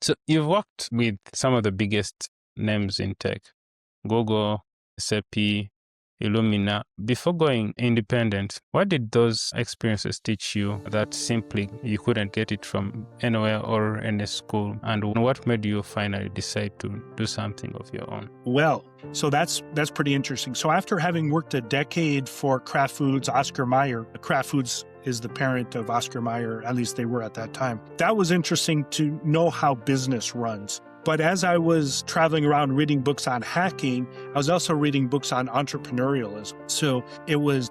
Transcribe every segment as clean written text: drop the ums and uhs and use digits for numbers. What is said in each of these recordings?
So you've worked with some of the biggest names in tech, Google, SAP, Illumina. Before going independent, what did those experiences teach you that simply you couldn't get it from anywhere or any school? And what made you finally decide to do something of your own? Well, so that's pretty interesting. So after having worked a decade for Kraft Foods, Oscar Mayer, Kraft Foods is the parent of Oscar Mayer, at least they were at that time. That was interesting to know how business runs. But as I was traveling around reading books on hacking, I was also reading books on entrepreneurialism. So it was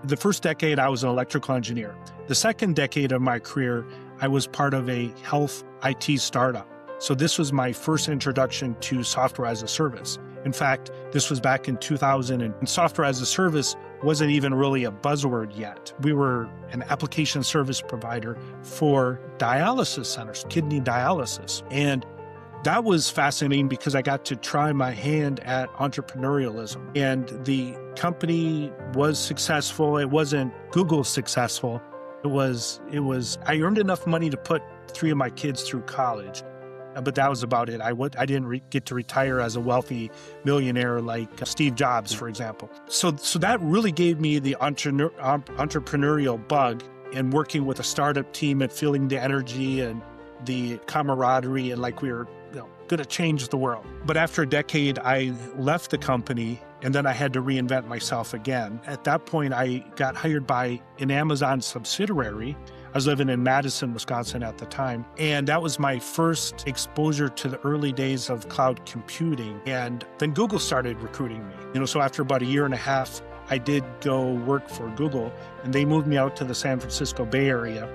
the first decade I was an electrical engineer. The second decade of my career, I was part of a health IT startup. So this was my first introduction to software as a service. In fact, this was back in 2000, and software as a service wasn't even really a buzzword yet. We were an application service provider for dialysis centers, kidney dialysis. And that was fascinating because I got to try my hand at entrepreneurialism. And the company was successful. It wasn't Google successful. I earned enough money to put 3 of my kids through college. But that was about it. I didn't get to retire as a wealthy millionaire like Steve Jobs, for example. So that really gave me the entrepreneurial bug, and working with a startup team and feeling the energy and the camaraderie, and like we were going to change the world. But after a decade, I left the company, and then I had to reinvent myself again. At that point, I got hired by an Amazon subsidiary. I was living in Madison, Wisconsin at the time. And that was my first exposure to the early days of cloud computing. And then Google started recruiting me. So after about a year and a half, I did go work for Google, and they moved me out to the San Francisco Bay Area.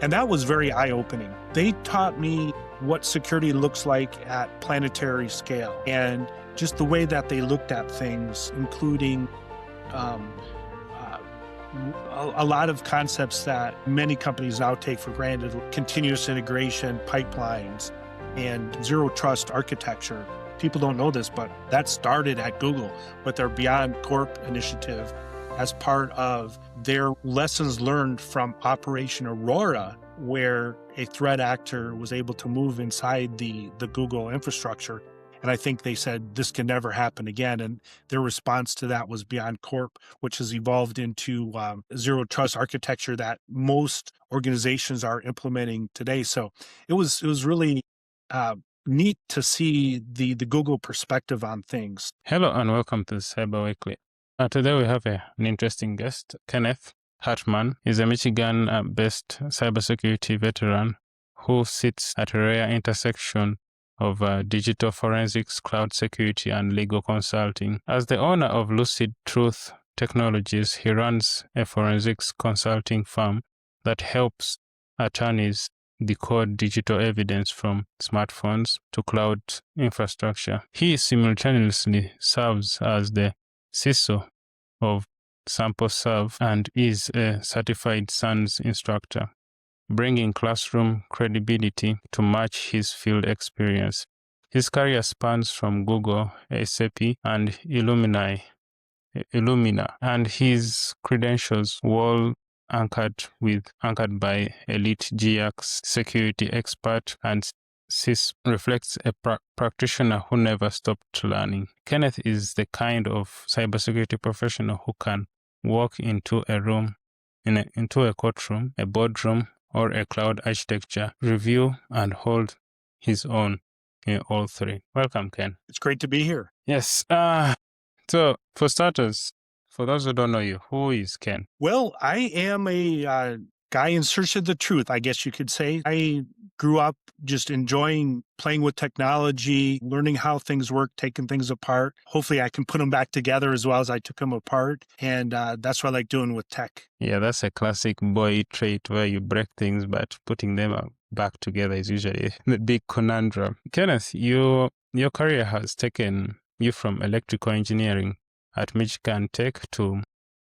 And that was very eye-opening. They taught me what security looks like at planetary scale, and just the way that they looked at things, including a lot of concepts that many companies now take for granted: continuous integration, pipelines, and zero trust architecture. People don't know this, but that started at Google with their Beyond Corp initiative as part of their lessons learned from Operation Aurora, where a threat actor was able to move inside the Google infrastructure. And I think they said, this can never happen again. And their response to that was Beyond Corp, which has evolved into zero trust architecture that most organizations are implementing today. So it was really neat to see the Google perspective on things. Hello and welcome to Cyber Weekly. Today we have an interesting guest, Kenneth Hartman. He's a Michigan-based cybersecurity veteran who sits at a rare intersection of digital forensics, cloud security, and legal consulting. As the owner of Lucid Truth Technologies, he runs a forensics consulting firm that helps attorneys decode digital evidence from smartphones to cloud infrastructure. He simultaneously serves as the CISO of SampleServe and is a certified SANS instructor, bringing classroom credibility to match his field experience. His career spans from Google, SAP, and Illumina, and his credentials were anchored by elite GX security expert, and CIS reflects a practitioner who never stopped learning. Kenneth is the kind of cybersecurity professional who can walk into a room, into a courtroom, a boardroom, or a cloud architecture review and hold his own in all 3. Welcome, Ken. It's great to be here. Yes. So for starters, for those who don't know you, who is Ken? Well, I am a guy in search of the truth, I guess you could say. I grew up just enjoying playing with technology, learning how things work, taking things apart. Hopefully I can put them back together as well as I took them apart. And that's what I like doing with tech. Yeah, that's a classic boy trait where you break things, but putting them back together is usually the big conundrum. Kenneth, your career has taken you from electrical engineering at Michigan Tech to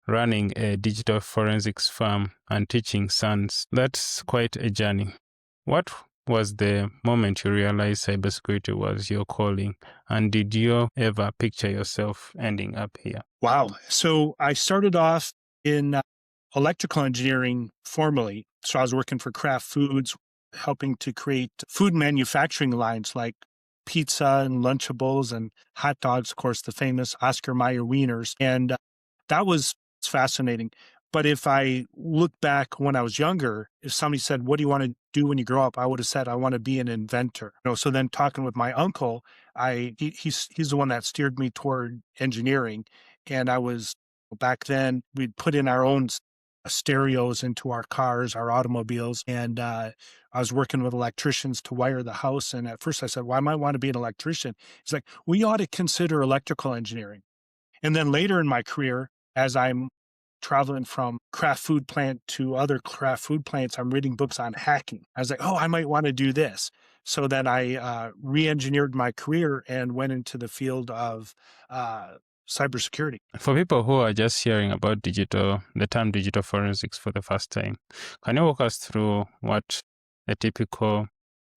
running a digital forensics firm and teaching SANS. That's quite a journey. What was the moment you realized cybersecurity was your calling? And did you ever picture yourself ending up here? Wow. So I started off in electrical engineering formally. So I was working for Kraft Foods helping to create food manufacturing lines like pizza and Lunchables and hot dogs, of course, the famous Oscar Mayer wieners. And that was fascinating. But if I look back when I was younger, if somebody said, what do you want to do when you grow up? I would have said, I want to be an inventor. So then talking with my uncle, he's the one that steered me toward engineering. And back then, we'd put in our own stereos into our cars, our automobiles. And I was working with electricians to wire the house. And at first I said, well, I might want to be an electrician. He's like, we ought to consider electrical engineering. And then later in my career, as I'm traveling from craft food plant to other craft food plants, I'm reading books on hacking. I was like, oh, I might want to do this. So then I re-engineered my career and went into the field of cybersecurity. For people who are just hearing about the term digital forensics for the first time, can you walk us through what a typical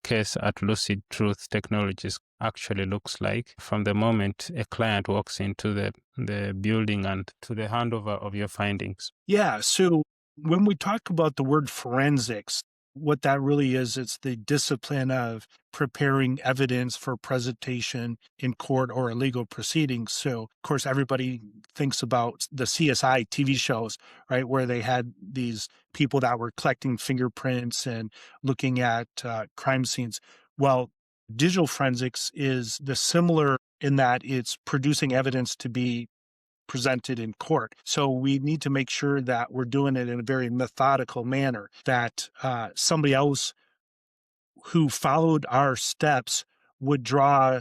case at Lucid Truth Technologies actually looks like from the moment a client walks into the building and to the handover of your findings? Yeah. So when we talk about the word forensics, what that really is, it's the discipline of preparing evidence for presentation in court or a legal proceedings. So, of course, everybody thinks about the CSI TV shows, right, where they had these people that were collecting fingerprints and looking at crime scenes. Well, digital forensics is the similar in that it's producing evidence to be presented in court. So we need to make sure that we're doing it in a very methodical manner, that somebody else who followed our steps would draw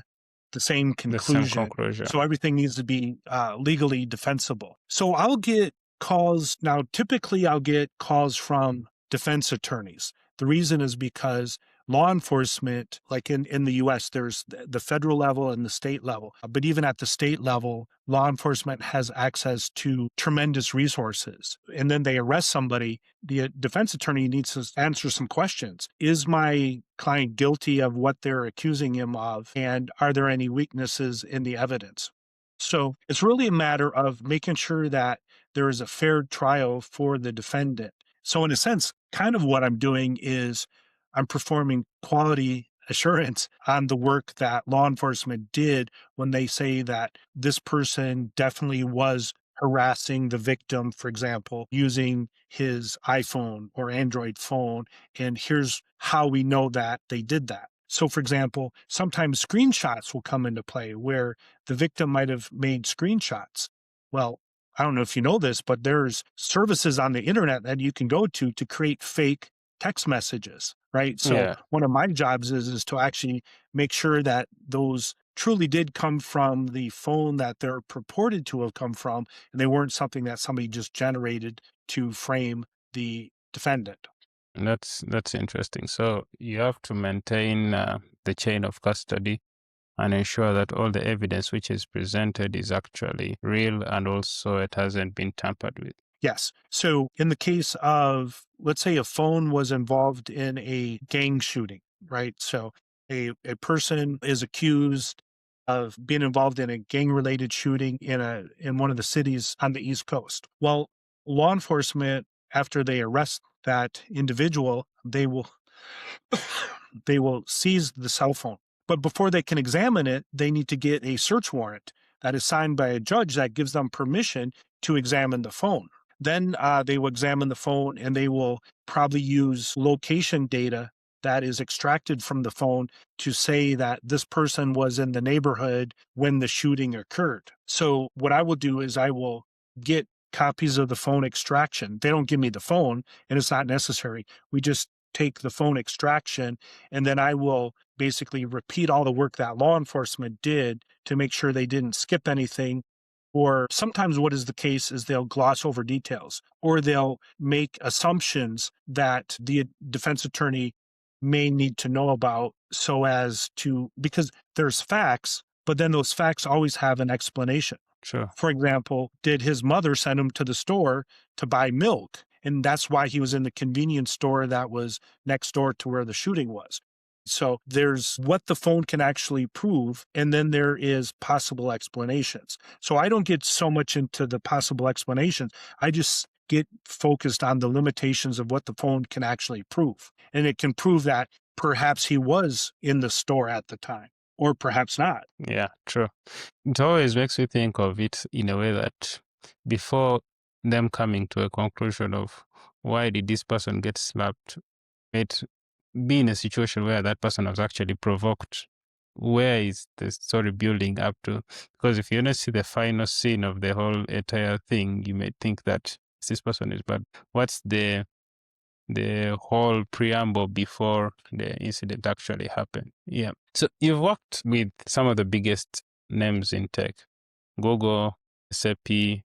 the same conclusion. So everything needs to be legally defensible. So I'll get calls. Now, typically I'll get calls from defense attorneys. The reason is because law enforcement, like in the US, there's the federal level and the state level. But even at the state level, law enforcement has access to tremendous resources. And then they arrest somebody. The defense attorney needs to answer some questions. Is my client guilty of what they're accusing him of? And are there any weaknesses in the evidence? So it's really a matter of making sure that there is a fair trial for the defendant. So in a sense, kind of what I'm doing is I'm performing quality assurance on the work that law enforcement did when they say that this person definitely was harassing the victim, for example, using his iPhone or Android phone. And here's how we know that they did that. So, for example, sometimes screenshots will come into play where the victim might have made screenshots. Well, I don't know if you know this, but there's services on the internet that you can go to create fake text messages, right? So one of my jobs is to actually make sure that those truly did come from the phone that they're purported to have come from, and they weren't something that somebody just generated to frame the defendant. That's interesting. So you have to maintain the chain of custody and ensure that all the evidence which is presented is actually real and also it hasn't been tampered with. Yes. So in the case of, let's say a phone was involved in a gang shooting, right? So a person is accused of being involved in a gang-related shooting in one of the cities on the East Coast. Well, law enforcement, after they arrest that individual, they will seize the cell phone. But before they can examine it, they need to get a search warrant that is signed by a judge that gives them permission to examine the phone. Then they will examine the phone and they will probably use location data that is extracted from the phone to say that this person was in the neighborhood when the shooting occurred. So what I will do is I will get copies of the phone extraction. They don't give me the phone and it's not necessary. We just take the phone extraction and then I will basically repeat all the work that law enforcement did to make sure they didn't skip anything. Or sometimes what is the case is they'll gloss over details or they'll make assumptions that the defense attorney may need to know about so as to, because there's facts, but then those facts always have an explanation. Sure. For example, did his mother send him to the store to buy milk? And that's why he was in the convenience store that was next door to where the shooting was. So there's what the phone can actually prove, and then there is possible explanations. So I don't get so much into the possible explanations. I just get focused on the limitations of what the phone can actually prove. And it can prove that perhaps he was in the store at the time, or perhaps not. Yeah, true. It always makes me think of it in a way that before them coming to a conclusion of why did this person get slapped, it be in a situation where that person was actually provoked. Where is the story building up to? Because if you only see the final scene of the whole entire thing, you may think that this person is bad. What's the whole preamble before the incident actually happened? Yeah. So you've worked with some of the biggest names in tech: Google, SAP,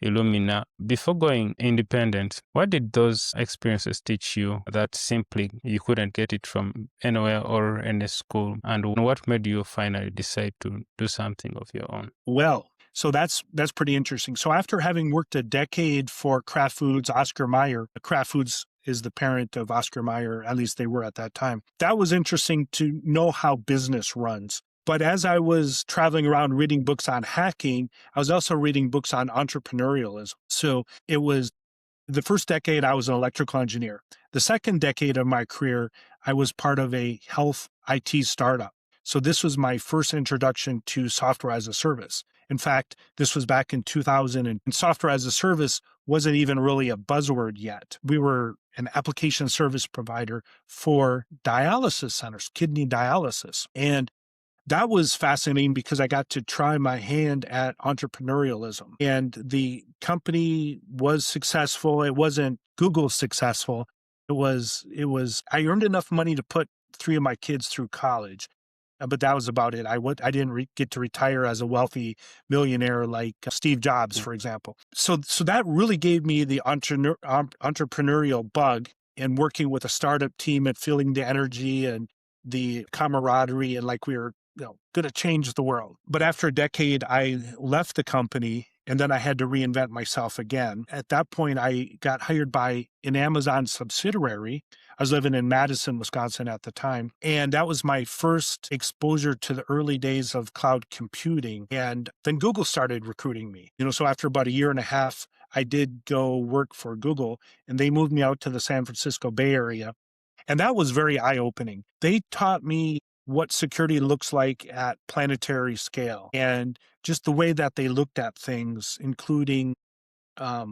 Illumina. Before going independent, what did those experiences teach you that simply you couldn't get it from anywhere or any school? And what made you finally decide to do something of your own? Well, so that's pretty interesting. So after having worked a decade for Kraft Foods, Oscar Mayer, Kraft Foods is the parent of Oscar Mayer, at least they were at that time. That was interesting to know how business runs. But as I was traveling around reading books on hacking, I was also reading books on entrepreneurialism. So it was the first decade, I was an electrical engineer. The second decade of my career, I was part of a health IT startup. So this was my first introduction to software as a service. In fact, this was back in 2000, and software as a service wasn't even really a buzzword yet. We were an application service provider for dialysis centers, kidney dialysis. And that was fascinating because I got to try my hand at entrepreneurialism. And the company was successful. It wasn't Google successful. I earned enough money to put 3 of my kids through college. But that was about it. I didn't get to retire as a wealthy millionaire like Steve Jobs, for example. So that really gave me the entrepreneurial bug, and working with a startup team and feeling the energy and the camaraderie, and like we were going to change the world. But after a decade, I left the company, and then I had to reinvent myself again. At that point, I got hired by an Amazon subsidiary. I was living in Madison, Wisconsin at the time. And that was my first exposure to the early days of cloud computing. And then Google started recruiting me. So after about a year and a half, I did go work for Google, and they moved me out to the San Francisco Bay Area. And that was very eye-opening. They taught me what security looks like at planetary scale, and just the way that they looked at things, including a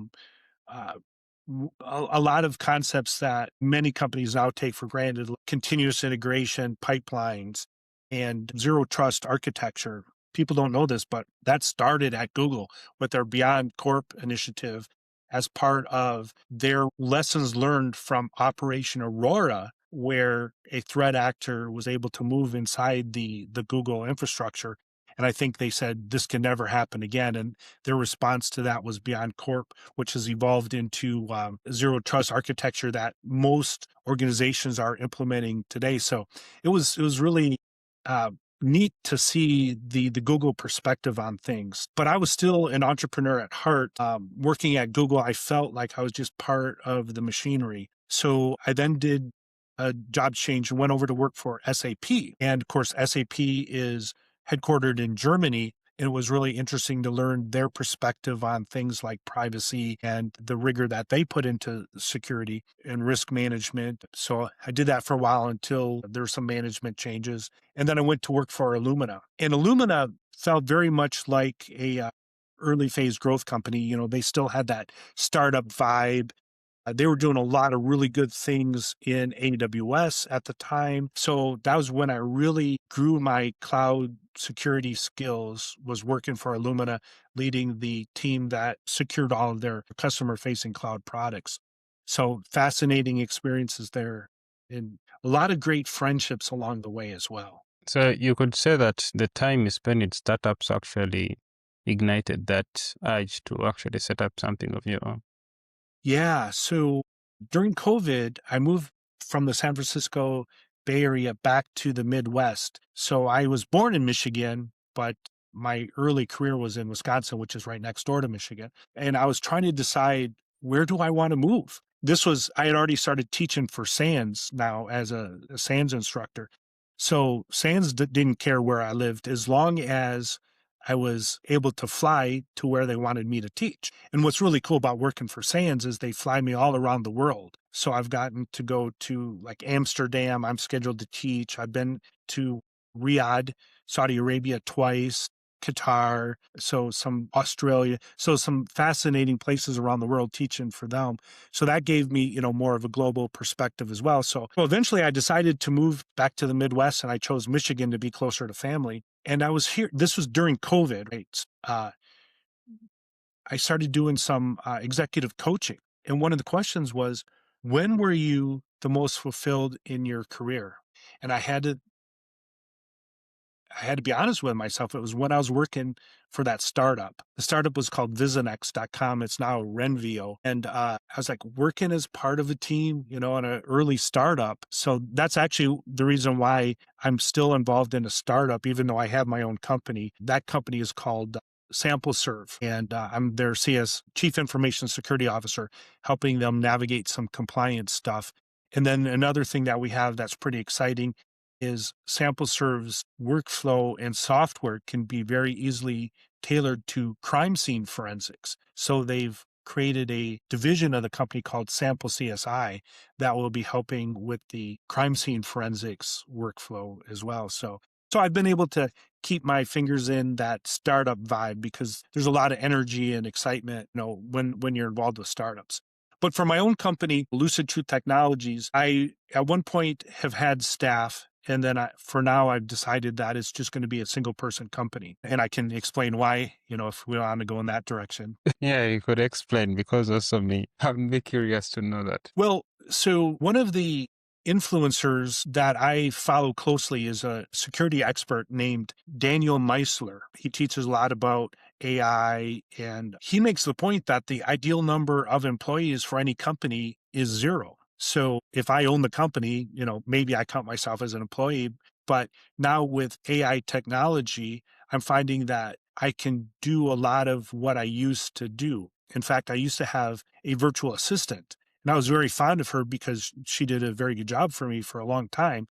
lot of concepts that many companies now take for granted, like continuous integration, pipelines, and zero trust architecture. People don't know this, but that started at Google with their Beyond Corp initiative as part of their lessons learned from Operation Aurora, where a threat actor was able to move inside the Google infrastructure. And I think they said this can never happen again. And their response to that was Beyond Corp, which has evolved into zero trust architecture that most organizations are implementing today. So it was really neat to see the Google perspective on things. But I was still an entrepreneur at heart. Working at Google, I felt like I was just part of the machinery. So I then did a job change and went over to work for SAP. And of course, SAP is headquartered in Germany. And it was really interesting to learn their perspective on things like privacy and the rigor that they put into security and risk management. So I did that for a while until there were some management changes. And then I went to work for Illumina. And Illumina felt very much like a early phase growth company. They still had that startup vibe. They were doing a lot of really good things in AWS at the time. So that was when I really grew my cloud security skills, was working for Illumina, leading the team that secured all of their customer-facing cloud products. So fascinating experiences there, and a lot of great friendships along the way as well. So you could say that the time you spent in startups actually ignited that urge to actually set up something of your own. Yeah. So during COVID, I moved from the San Francisco Bay Area back to the Midwest. So I was born in Michigan, but my early career was in Wisconsin, which is right next door to Michigan. And I was trying to decide, where do I want to move? I had already started teaching for SANS now as a SANS instructor. So SANS didn't care where I lived as long as I was able to fly to where they wanted me to teach. And what's really cool about working for SANS is they fly me all around the world. So I've gotten to go to like Amsterdam. I'm scheduled to teach. I've been to Riyadh, Saudi Arabia twice, Qatar, so some Australia, so some fascinating places around the world teaching for them. So that gave me, more of a global perspective as well. So eventually I decided to move back to the Midwest and I chose Michigan to be closer to family. And I was here, this was during COVID, right? I started doing some executive coaching. And one of the questions was, when were you the most fulfilled in your career? And I had to be honest with myself. It was when I was working for that startup. The startup was called Visionex.com. It's now Renvio. And I was like working as part of a team, in an early startup. So that's actually the reason why I'm still involved in a startup, even though I have my own company. That company is called SampleServe, and I'm their Chief Information Security Officer, helping them navigate some compliance stuff. And then another thing that we have that's pretty exciting is SampleServe's workflow and software can be very easily tailored to crime scene forensics. So they've created a division of the company called Sample CSI that will be helping with the crime scene forensics workflow as well. So I've been able to keep my fingers in that startup vibe because there's a lot of energy and excitement, when you're involved with startups. But for my own company, Lucid Truth Technologies, I at one point have had staff. And then for now, I've decided that it's just going to be a single person company. And I can explain why, if we want to go in that direction. Yeah, you could explain because also me. I'm very curious to know that. Well, so one of the influencers that I follow closely is a security expert named Daniel Meisler. He teaches a lot about AI, and he makes the point that the ideal number of employees for any company is 0. So if I own the company, maybe I count myself as an employee, but now with AI technology, I'm finding that I can do a lot of what I used to do. In fact, I used to have a virtual assistant, and I was very fond of her because she did a very good job for me for a long time.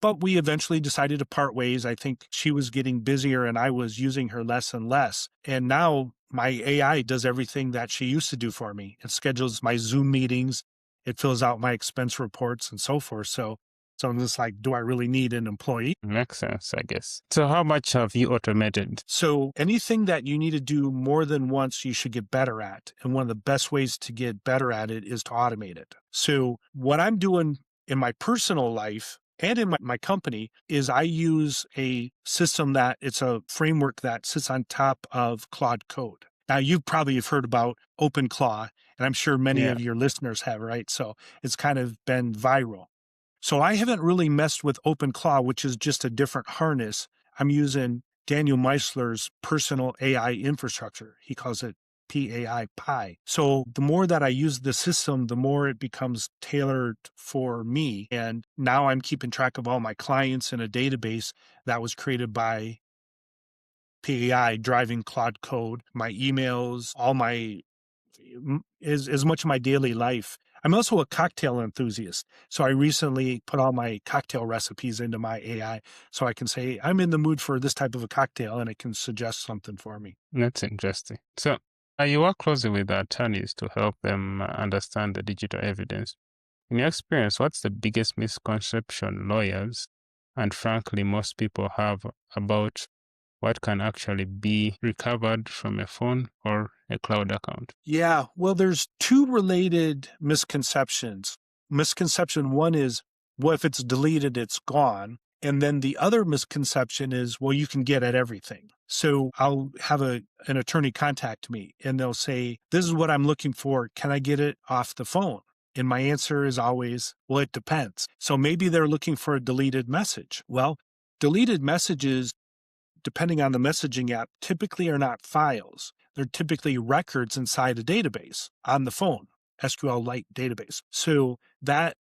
But we eventually decided to part ways. I think she was getting busier and I was using her less and less. And now my AI does everything that she used to do for me. It schedules my Zoom meetings. It fills out my expense reports and so forth. So I'm just like, do I really need an employee? Makes sense, I guess. So how much have you automated? So anything that you need to do more than once, you should get better at. And one of the best ways to get better at it is to automate it. So what I'm doing in my personal life and in my company is I use a system that it's a framework that sits on top of Claude Code. Now, you probably have heard about OpenClaw, and I'm sure many of your listeners have, right? So it's kind of been viral. So I haven't really messed with OpenClaw, which is just a different harness. I'm using Daniel Meisler's personal AI infrastructure. He calls it PAI Pi. So the more that I use the system, the more it becomes tailored for me. And now I'm keeping track of all my clients in a database that was created by PAI, driving Claude Code, my emails, all my, as much of my daily life. I'm also a cocktail enthusiast. So I recently put all my cocktail recipes into my AI so I can say, I'm in the mood for this type of a cocktail, and it can suggest something for me. That's interesting. So you work closely with attorneys to help them understand the digital evidence. In your experience, what's the biggest misconception lawyers and frankly most people have about what can actually be recovered from a phone or a cloud account? Yeah, well, there's two related misconceptions. Misconception one is, well, if it's deleted, it's gone. And then the other misconception is, well, you can get at everything. So I'll have an attorney contact me and they'll say, this is what I'm looking for. Can I get it off the phone? And my answer is always, well, it depends. So maybe they're looking for a deleted message. Well, deleted messages, depending on the messaging app, typically are not files. They're typically records inside a database on the phone, SQLite database. So that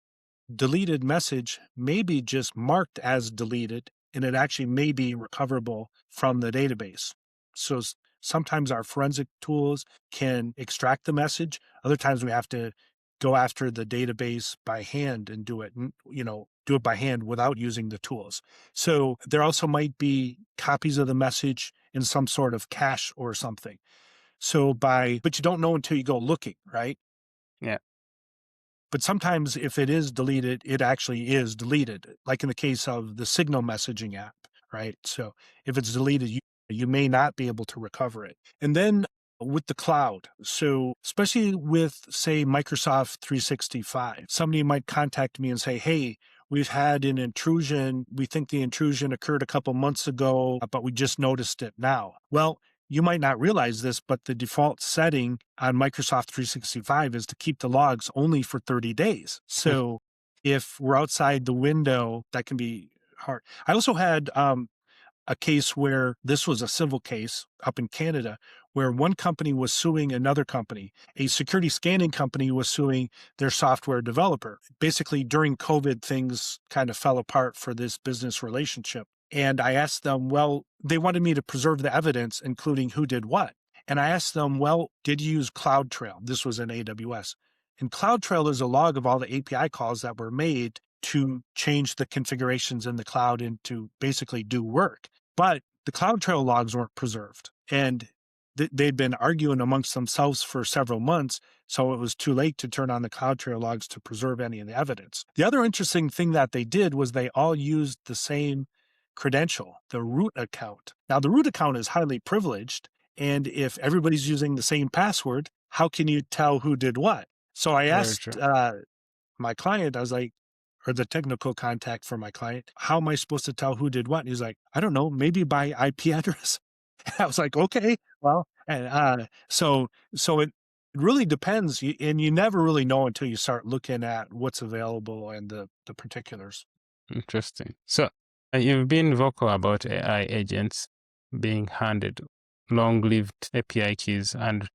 deleted message may be just marked as deleted, and it actually may be recoverable from the database. So sometimes our forensic tools can extract the message. Other times we have to go after the database by hand and do it by hand without using the tools. So there also might be copies of the message in some sort of cache or something. But you don't know until you go looking, right? Yeah. But sometimes if it is deleted, it actually is deleted, like in the case of the Signal messaging app, right? So if it's deleted, you may not be able to recover it. And then with the cloud, so especially with, say, Microsoft 365, somebody might contact me and say, hey, we've had an intrusion. We think the intrusion occurred a couple months ago, but we just noticed it now. Well, you might not realize this, but the default setting on Microsoft 365 is to keep the logs only for 30 days. So if we're outside the window, that can be hard. I also had a case where this was a civil case up in Canada where one company was suing another company. A security scanning company was suing their software developer. Basically, during COVID, things kind of fell apart for this business relationship. And I asked them, well, they wanted me to preserve the evidence, including who did what. And I asked them, well, did you use CloudTrail? This was in AWS. And CloudTrail is a log of all the API calls that were made to change the configurations in the cloud and to basically do work. But the CloudTrail logs weren't preserved. And they'd been arguing amongst themselves for several months, so it was too late to turn on the CloudTrail logs to preserve any of the evidence. The other interesting thing that they did was they all used the same credential, the root account. Now, the root account is highly privileged, and if everybody's using the same password, how can you tell who did what? So I asked my client, I was like, or the technical contact for my client, how am I supposed to tell who did what? And he's like, I don't know, maybe by IP address. And I was like, okay, well, and so it really depends, and you never really know until you start looking at what's available and the particulars. Interesting. So you've been vocal about AI agents being handed long-lived API keys and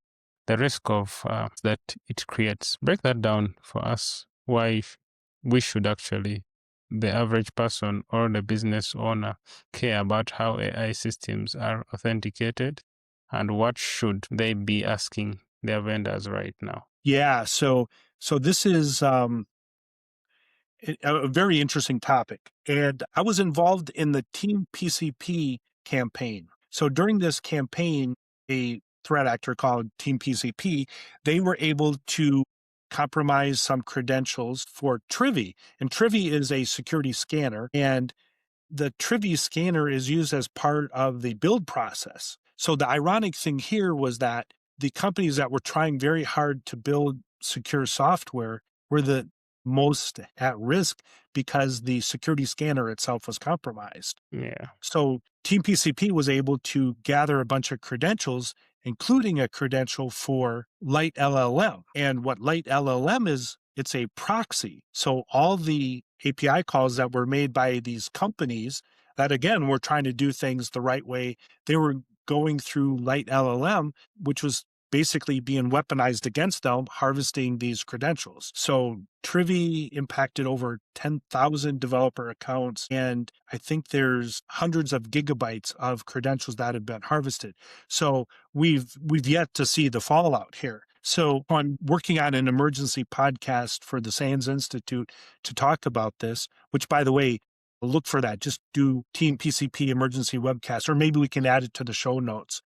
the risk of that it creates. Break that down for us. Why we should actually, the average person or the business owner, care about how AI systems are authenticated, and what should they be asking their vendors right now? Yeah, so this is a very interesting topic, and I was involved in the Team PCP campaign. So during this campaign, a threat actor called Team PCP, they were able to compromise some credentials for Trivy. And Trivy is a security scanner, and the Trivy scanner is used as part of the build process. So the ironic thing here was that the companies that were trying very hard to build secure software were the most at risk because the security scanner itself was compromised. Yeah. So Team PCP was able to gather a bunch of credentials, including a credential for Light LLM. And what Light LLM is, it's a proxy. So all the API calls that were made by these companies that, again, were trying to do things the right way, they were going through Light LLM, which was basically being weaponized against them, harvesting these credentials. So Trivy impacted over 10,000 developer accounts, and I think there's hundreds of gigabytes of credentials that have been harvested. So we've yet to see the fallout here. So I'm working on an emergency podcast for the SANS Institute to talk about this, which, by the way, look for that. Just do Team PCP emergency webcast, or maybe we can add it to the show notes.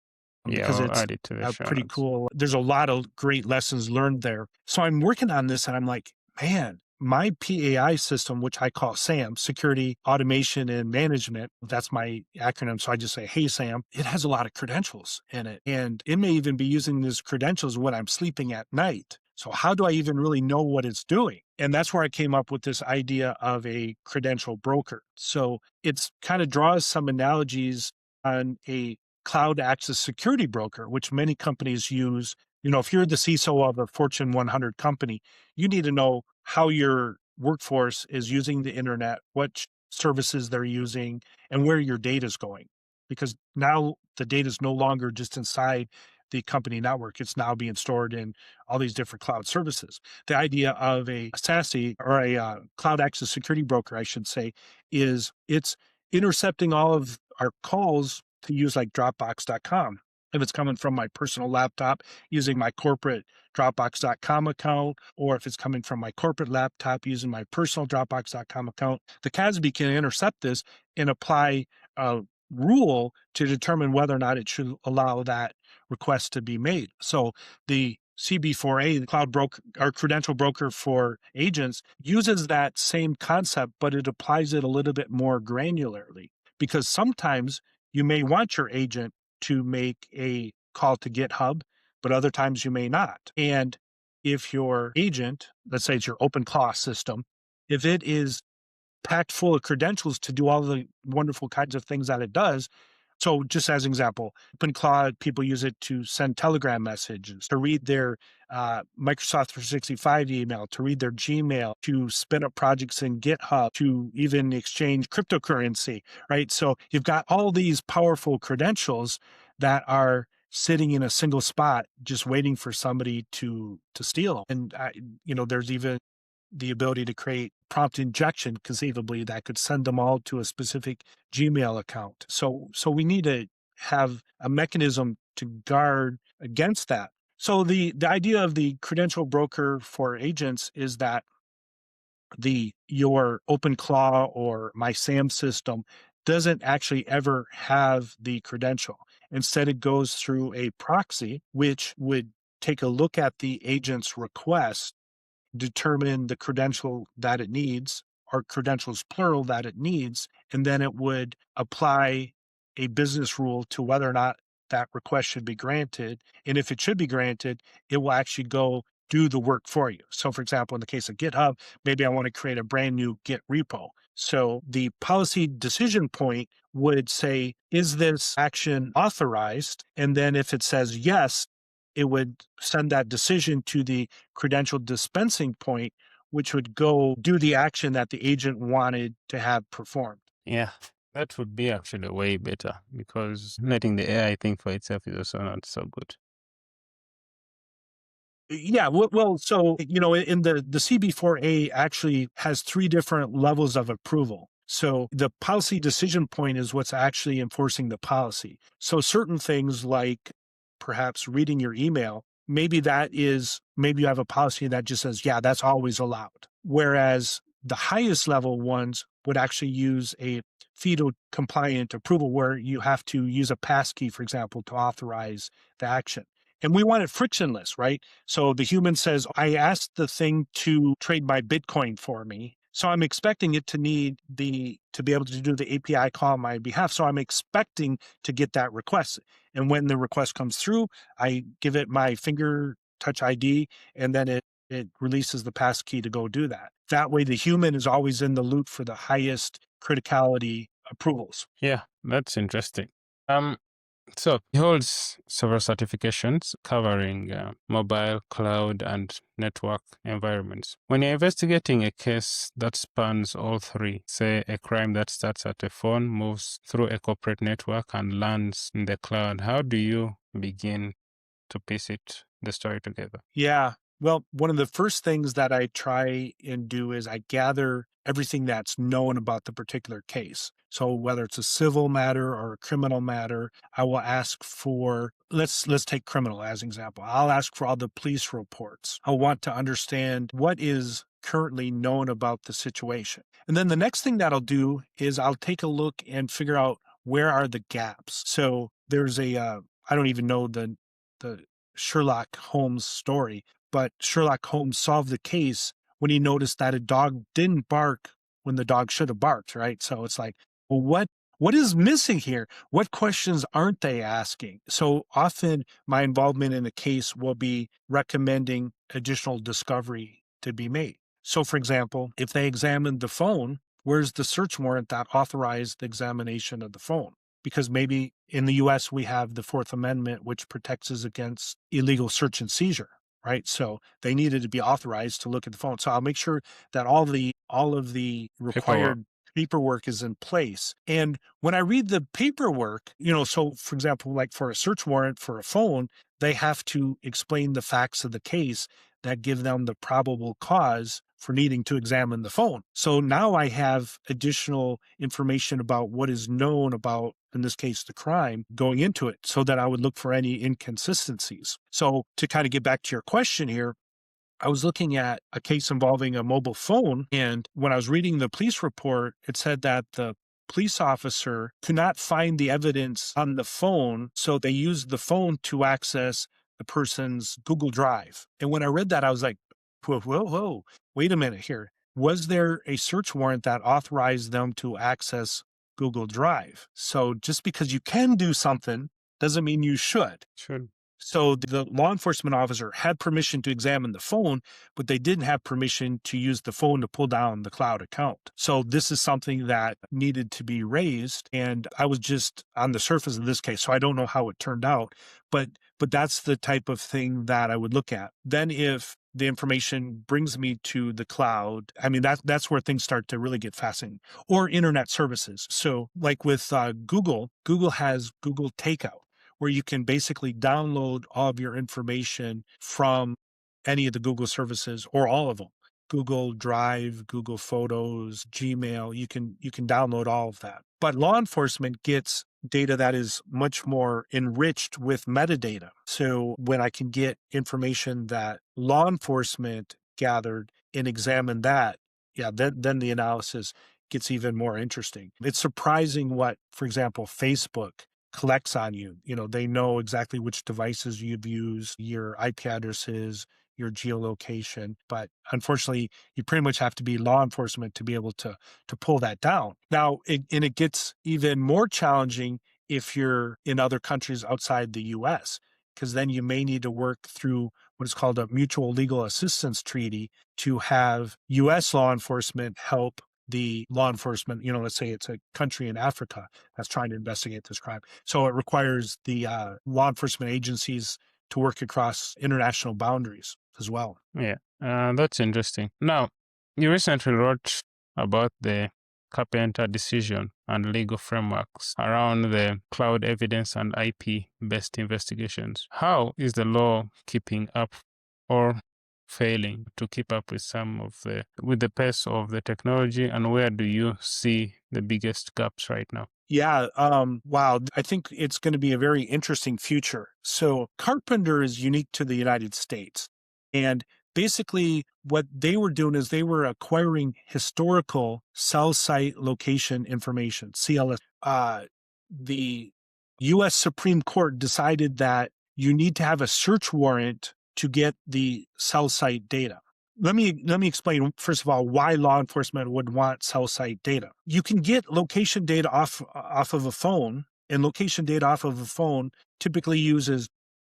Because I'll it's add it to the show pretty notes. cool. There's a lot of great lessons learned there. So I'm working on this and I'm like, man, my PAI system, which I call SAM, Security, Automation, and Management, that's my acronym. So I just say, hey, SAM, it has a lot of credentials in it. And it may even be using these credentials when I'm sleeping at night. So how do I even really know what it's doing? And that's where I came up with this idea of a credential broker. So it's kind of draws some analogies on a cloud access security broker, which many companies use. You know, if you're the CISO of a Fortune 100 company, you need to know how your workforce is using the internet, what services they're using, and where your data is going. Because now the data is no longer just inside the company network. It's now being stored in all these different cloud services. The idea of a SASE, or a cloud access security broker, I should say, is it's intercepting all of our calls to use like Dropbox.com. If it's coming from my personal laptop using my corporate Dropbox.com account, or if it's coming from my corporate laptop using my personal Dropbox.com account, the CASB can intercept this and apply rule to determine whether or not it should allow that request to be made. So the CB4A, the cloud broker or credential broker for agents, uses that same concept, but it applies it a little bit more granularly, because sometimes you may want your agent to make a call to GitHub, but other times you may not. And if your agent, let's say it's your OpenClaw system, if it is packed full of credentials to do all the wonderful kinds of things that it does. So just as an example, OpenClaw, people use it to send Telegram messages, to read their Microsoft 365 email, to read their Gmail, to spin up projects in GitHub, to even exchange cryptocurrency, right? So you've got all these powerful credentials that are sitting in a single spot, just waiting for somebody to steal. And there's even the ability to create prompt injection, conceivably, that could send them all to a specific Gmail account. So we need to have a mechanism to guard against that. So the idea of the credential broker for agents is that your OpenClaw or my SAM system doesn't actually ever have the credential. Instead, it goes through a proxy, which would take a look at the agent's request, determine the credential that it needs, or credentials plural that it needs, and then it would apply a business rule to whether or not that request should be granted. And if it should be granted, it will actually go do the work for you. So for example, in the case of GitHub, maybe I want to create a brand new Git repo. So the policy decision point would say, is this action authorized? And then if it says yes, it would send that decision to the credential dispensing point, which would go do the action that the agent wanted to have performed. Yeah, that would be actually way better, because letting the AI think for itself is also not so good. Yeah, well, so, in the CB4A actually has 3 different levels of approval. So the policy decision point is what's actually enforcing the policy. So certain things like perhaps reading your email, maybe you have a policy that just says, yeah, that's always allowed. Whereas the highest level ones would actually use a FIDO compliant approval where you have to use a passkey, for example, to authorize the action. And we want it frictionless, right? So the human says, I asked the thing to trade my Bitcoin for me. So I'm expecting it to be able to do the API call on my behalf. So I'm expecting to get that request. And when the request comes through, I give it my finger touch ID, and then it releases the passkey to go do that. That way, the human is always in the loop for the highest criticality approvals. Yeah, that's interesting. So he holds several certifications covering mobile, cloud, and network environments. When you're investigating a case that spans all 3, say a crime that starts at a phone, moves through a corporate network, and lands in the cloud, how do you begin to piece the story together? Yeah. Well, one of the first things that I try and do is I gather everything that's known about the particular case. So whether it's a civil matter or a criminal matter, I will ask for, let's take criminal as an example. I'll ask for all the police reports. I want to understand what is currently known about the situation. And then the next thing that I'll do is I'll take a look and figure out where are the gaps. So there's I don't even know the Sherlock Holmes story, but Sherlock Holmes solved the case when he noticed that a dog didn't bark when the dog should have barked, right? So it's like, well, what is missing here? What questions aren't they asking? So often my involvement in the case will be recommending additional discovery to be made. So for example, if they examined the phone, where's the search warrant that authorized the examination of the phone? Because maybe in the US, we have the 4th Amendment, which protects us against illegal search and seizure, right? So they needed to be authorized to look at the phone. So I'll make sure that all of the required paperwork is in place. And when I read the paperwork, so for example, like for a search warrant for a phone, they have to explain the facts of the case that give them the probable cause for needing to examine the phone. So now I have additional information about what is known about, in this case, the crime going into it, so that I would look for any inconsistencies. So to kind of get back to your question here, I was looking at a case involving a mobile phone, and when I was reading the police report, it said that the police officer could not find the evidence on the phone, so they used the phone to access the person's Google Drive. And when I read that, I was like, whoa, wait a minute here. Was there a search warrant that authorized them to access Google Drive? So just because you can do something doesn't mean you should. Should. So the law enforcement officer had permission to examine the phone, but they didn't have permission to use the phone to pull down the cloud account. So this is something that needed to be raised. And I was just on the surface of this case, so I don't know how it turned out, but that's the type of thing that I would look at. Then if the information brings me to the cloud, I mean, that's where things start to really get fascinating. Or internet services. So like with Google has Google Takeout, where you can basically download all of your information from any of the Google services or all of them. Google Drive, Google Photos, Gmail, you can download all of that. But law enforcement gets data that is much more enriched with metadata. So when I can get information that law enforcement gathered and examine that, then the analysis gets even more interesting. It's surprising what, for example, Facebook collects on you. They know exactly which devices you've used, your IP addresses, your geolocation. But unfortunately, you pretty much have to be law enforcement to be able to pull that down. Now, it gets even more challenging if you're in other countries outside the US, because then you may need to work through what is called a mutual legal assistance treaty to have US law enforcement help the law enforcement, let's say it's a country in Africa that's trying to investigate this crime. So it requires the law enforcement agencies to work across international boundaries as well. Yeah, that's interesting. Now, you recently wrote about the Carpenter decision and legal frameworks around the cloud evidence and IP-based investigations. How is the law keeping up or failing to keep up with with the pace of the technology, and where do you see the biggest gaps right now? Yeah, wow. I think it's going to be a very interesting future. So Carpenter is unique to the United States. And basically what they were doing is they were acquiring historical cell site location information, CLS. The U.S. Supreme Court decided that you need to have a search warrant to get the cell site data. Let me explain, first of all, why law enforcement would want cell site data. You can get location data off of a phone, and location data off of a phone typically uses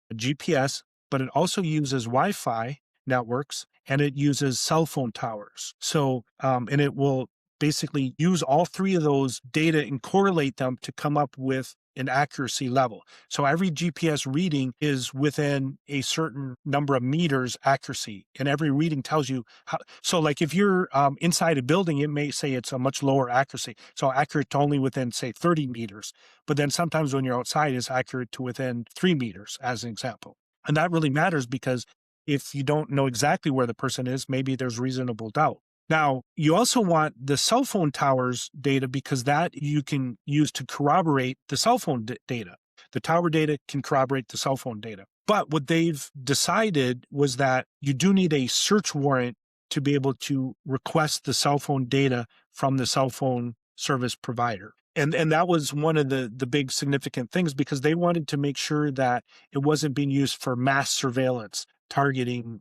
a GPS, but it also uses Wi-Fi networks, and it uses cell phone towers. So, and it will basically use all three of those data and correlate them to come up with an accuracy level. So every GPS reading is within a certain number of meters accuracy, and every reading tells you how. So like if you're inside a building, it may say it's a much lower accuracy. So accurate to only within, say, 30 meters. But then sometimes when you're outside, it's accurate to within 3 meters, as an example. And that really matters because if you don't know exactly where the person is, maybe there's reasonable doubt. Now, you also want the cell phone towers data because that you can use to corroborate the cell phone data. The tower data can corroborate the cell phone data. But what they've decided was that you do need a search warrant to be able to request the cell phone data from the cell phone service provider. And that was one of the big significant things because they wanted to make sure that it wasn't being used for mass surveillance, targeting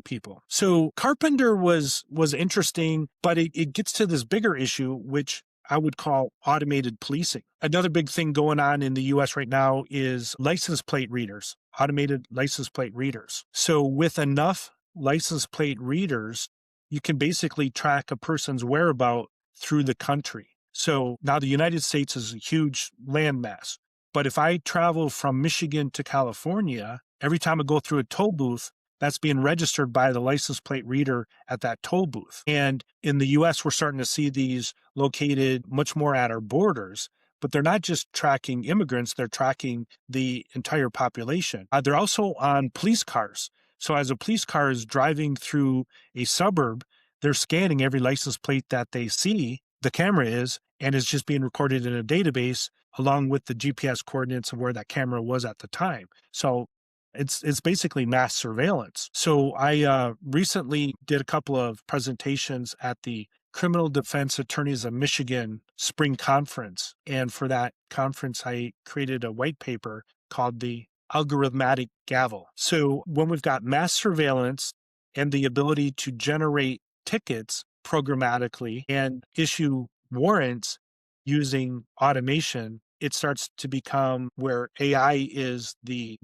people. So Carpenter was interesting, but it gets to this bigger issue, which I would call automated policing. Another big thing going on in the US right now is license plate readers, automated license plate readers. So with enough license plate readers, you can basically track a person's whereabouts through the country. So now the United States is a huge landmass. But if I travel from Michigan to California, every time I go through a toll booth, that's being registered by the license plate reader at that toll booth. And in the US, we're starting to see these located much more at our borders, but they're not just tracking immigrants, they're tracking the entire population. They're also on police cars. So as a police car is driving through a suburb, they're scanning every license plate that they see, the camera is, and it's just being recorded in a database along with the GPS coordinates of where that camera was at the time. So it's basically mass surveillance. So I recently did a couple of presentations at the Criminal Defense Attorneys of Michigan spring conference. And for that conference, I created a white paper called the algorithmic gavel. So when we've got mass surveillance and the ability to generate tickets programmatically and issue warrants using automation, it starts to become where AI is the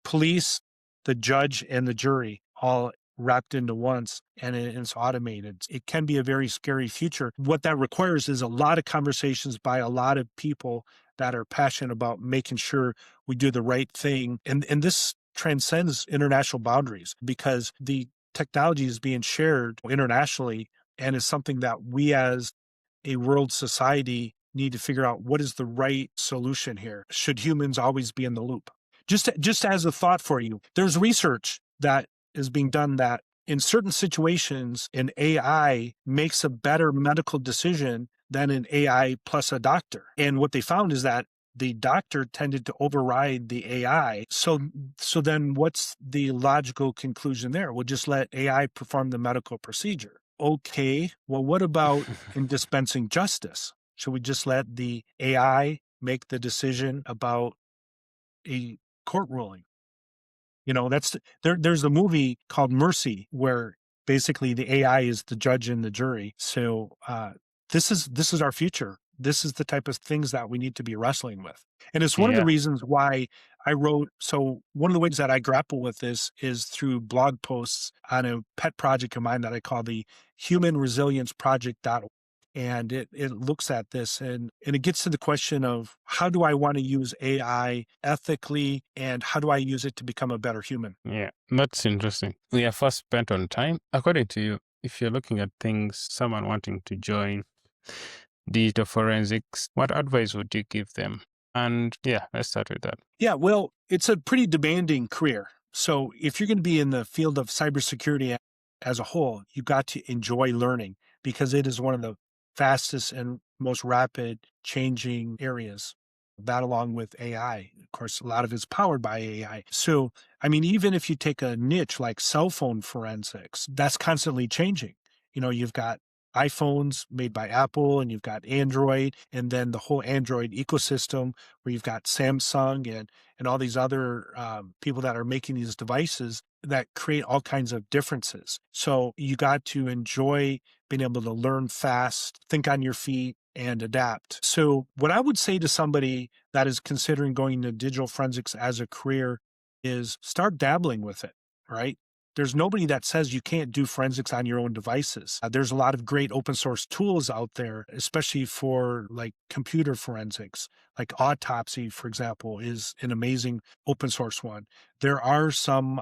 police, the judge, and the jury all wrapped into once, and it's automated. It can be a very scary future. What that requires is a lot of conversations by a lot of people that are passionate about making sure we do the right thing. And this transcends international boundaries because the technology is being shared internationally and is something that we as a world society need to figure out what is the right solution here. Should humans always be in the loop? Just as a thought for you, there's research that is being done that in certain situations, an AI makes a better medical decision than an AI plus a doctor. And what they found is that the doctor tended to override the AI. So then what's the logical conclusion there? We'll just let AI perform the medical procedure. Okay, well, what about in dispensing justice? Should we just let the AI make the decision about a court ruling? There's a movie called Mercy where basically the AI is the judge and the jury. So this is our future. This is the type of things that we need to be wrestling with. And it's one of the Yeah. reasons why I wrote. So one of the ways that I grapple with this is through blog posts on a pet project of mine that I call the Human Resilience Project. And it looks at this and it gets to the question of how do I want to use AI ethically and how do I use it to become a better human? Yeah, that's interesting. We are first spent on time. According to you, if you're looking at things, someone wanting to join digital forensics, what advice would you give them? And yeah, let's start with that. Yeah, well, it's a pretty demanding career. So if you're going to be in the field of cybersecurity as a whole, you've got to enjoy learning because it is one of the fastest and most rapid changing areas. That along with AI. Of course, a lot of it's powered by AI. So, I mean, even if you take a niche like cell phone forensics, that's constantly changing. You've got iPhones made by Apple and you've got Android and then the whole Android ecosystem where you've got Samsung and all these other people that are making these devices that create all kinds of differences. So you got to enjoy being able to learn fast, think on your feet, and adapt. So what I would say to somebody that is considering going into digital forensics as a career is start dabbling with it, right? There's nobody that says you can't do forensics on your own devices. There's a lot of great open source tools out there, especially for like computer forensics, like Autopsy, for example, is an amazing open source one. There are some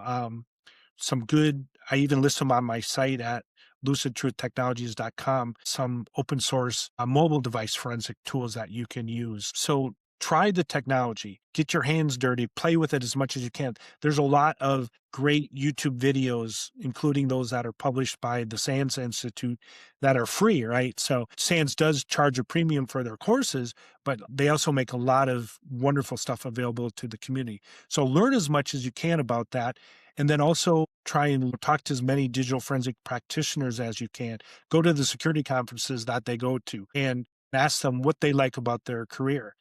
good, I even list them on my site at lucidtruhtechnologies.com, some open source mobile device forensic tools that you can use. So try the technology, get your hands dirty, play with it as much as you can. There's a lot of great YouTube videos, including those that are published by the SANS Institute that are free, right? So SANS does charge a premium for their courses, but they also make a lot of wonderful stuff available to the community. So learn as much as you can about that. And then also try and talk to as many digital forensic practitioners as you can. Go to the security conferences that they go to and ask them what they like about their career.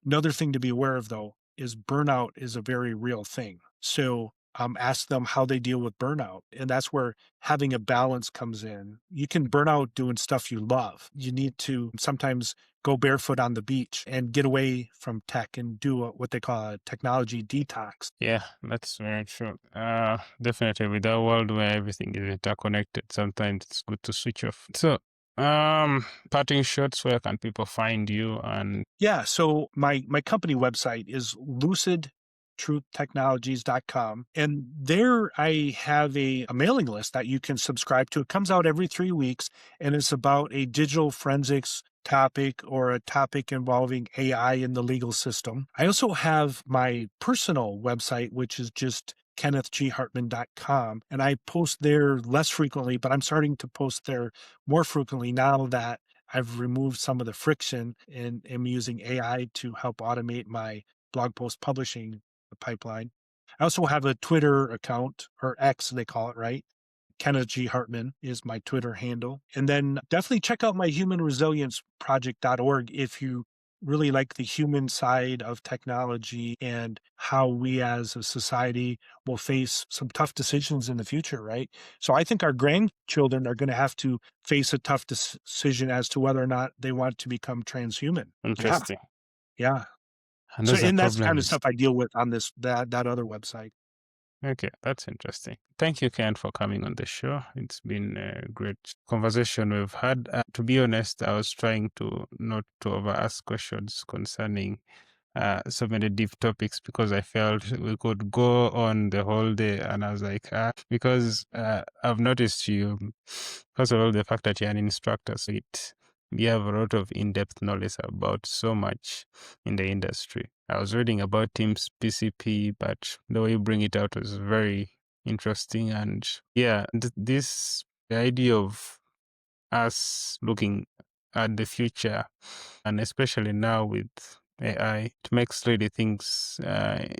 Another thing to be aware of, though, is burnout is a very real thing. So ask them how they deal with burnout. And that's where having a balance comes in. You can burn out doing stuff you love. You need to sometimes go barefoot on the beach and get away from tech and do what they call a technology detox. Yeah, that's very true. Definitely with our world where everything is interconnected, sometimes it's good to switch off. So, parting shots, where can people find you? And Yeah, so my company website is lucidtruhtechnologies.com. And there I have a mailing list that you can subscribe to. It comes out every 3 weeks, and it's about a digital forensics topic or a topic involving AI in the legal system. I also have my personal website, which is just kennethghartman.com. And I post there less frequently, but I'm starting to post there more frequently now that I've removed some of the friction and am using AI to help automate my blog post publishing pipeline. I also have a Twitter account, or X, they call it, right? Kenneth G. Hartman is my Twitter handle. And then definitely check out my humanresilienceproject.org if you really like the human side of technology and how we as a society will face some tough decisions in the future, right? So I think our grandchildren are going to have to face a tough decision as to whether or not they want to become transhuman. Interesting. Yeah. And So, those are and that's the kind of problems. stuff I deal with on that other website. Okay, that's interesting. Thank you, Ken, for coming on the show. It's been a great conversation we've had. To be honest, I was trying to not to over ask questions concerning so many deep topics because I felt we could go on the whole day. And I was like, because I've noticed you, first of all, the fact that you're an instructor, so you have a lot of in-depth knowledge about so much in the industry. I was reading about Teams PCP, but the way you bring it out was very interesting. And yeah, the idea of us looking at the future, and especially now with AI, it makes really things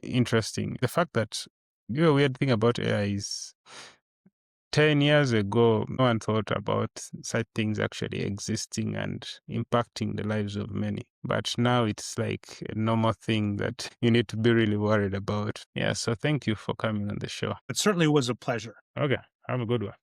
interesting. The fact that weird thing about AI is 10 years ago, no one thought about such things actually existing and impacting the lives of many. But now it's like a normal thing that you need to be really worried about. Yeah, so thank you for coming on the show. It certainly was a pleasure. Okay, have a good one.